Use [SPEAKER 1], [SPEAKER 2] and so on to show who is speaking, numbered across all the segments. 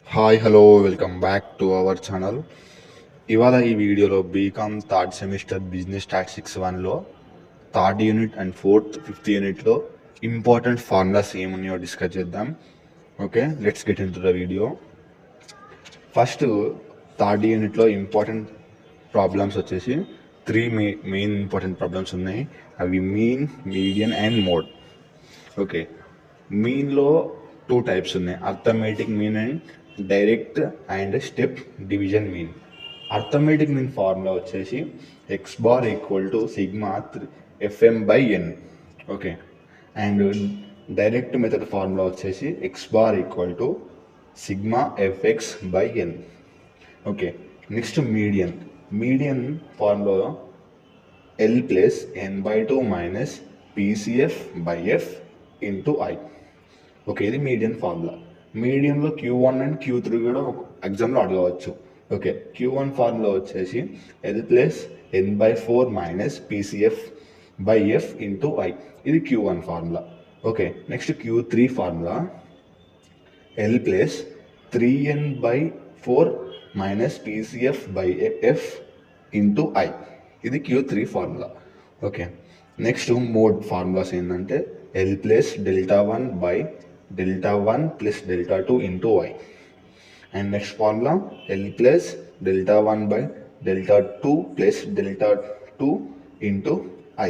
[SPEAKER 1] Hi hello welcome back to our channel. ఇవాళ ఈ వీడియోలో BCom third semester business statistics 1లో థర్డ్ యూనిట్ అండ్ ఫిఫ్త్ యూనిట్లో important formulas ఏమున్నాయో డిస్కస్ చేద్దాం. Okay, let's get into the video. First third యూనిట్లో important problems వచ్చేసి main important problems ఉన్నాయి. అవి mean, median and mode. Okay, మీన్లో 2 types ఉన్నాయి, arithmetic mean and direct and step division mean. Arithmetic mean formula వచ్చేసి x bar equal to sigma FM by n. Okay, and direct method formula వచ్చేసి x bar equal to sigma fx by n. Okay, next median formula l plus n by two minus pcf by f into i. Okay, ఇది median formula. మీడియంలో Q1 and Q3 కూడా ఒక ఎగ్జామ్లో అడగవచ్చు. Okay, Q1 formula వచ్చేసి l plus n by four minus pcf by f into i. ఇది Q1 formula. Okay, next Q3 formula l plus 3n by four minus pcf by f into i. ఇది Q3 formula. Okay, next mode formulas ఏంటంటే l plus delta one by delta one plus delta two into i. And next formula l plus delta one by delta two plus delta two into i.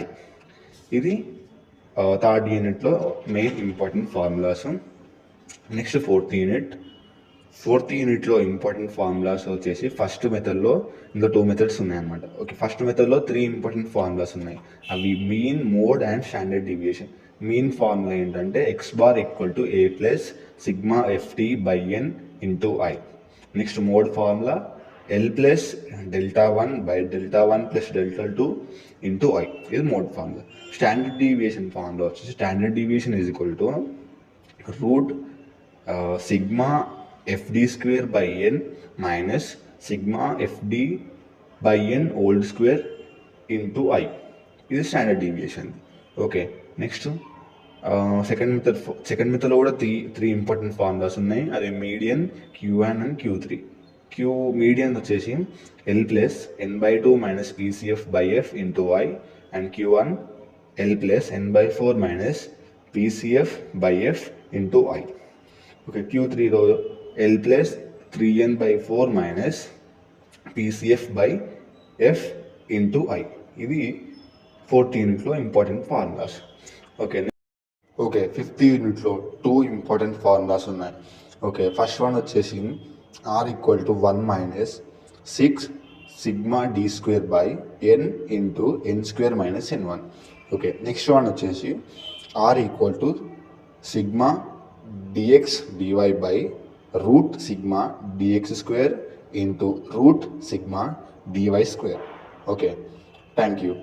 [SPEAKER 1] ఇది third యూనిట్లో main important formulas. Next fourth యూనిట్లో important formulas వచ్చేసి first మెథడ్లో ఇందులో 2 methods ఉన్నాయన్నమాట. Okay, first మెథడ్లో 3 important formulas ఉన్నాయి. అవి mean, mode and standard deviation. Mean formula ఏంటంటే x bar equal to a plus sigma ft by n into i. Next mode formula l plus delta one by delta one plus delta two into i. ఇది mode formula. Standard deviation formula వచ్చేసి standard deviation is equal to root sigma fd square by n minus sigma fd by n whole square into i. ఇది standard deviation. Okay, next second మెథడ్లో కూడా three important formulas ఉన్నాయి. అది median, Q1 and Q3. Median వచ్చేసి l plus n by two minus pcf by f into i. And Q1 l plus n by four minus pcf by f into i. Okay, Q3లో l plus 3n by four minus pcf by f into i. ఇది fourth యూనిట్లో important formulas. Okay, fifth యూనిట్లో 2 important formulas ఉన్నాయి. Okay, first one వచ్చేసి r equal to 1 minus 6 sigma d square by n into n square minus n1. Okay, next one వచ్చేసి r equal to sigma dx dy by root sigma dx square into root sigma dy square. Okay, thank you.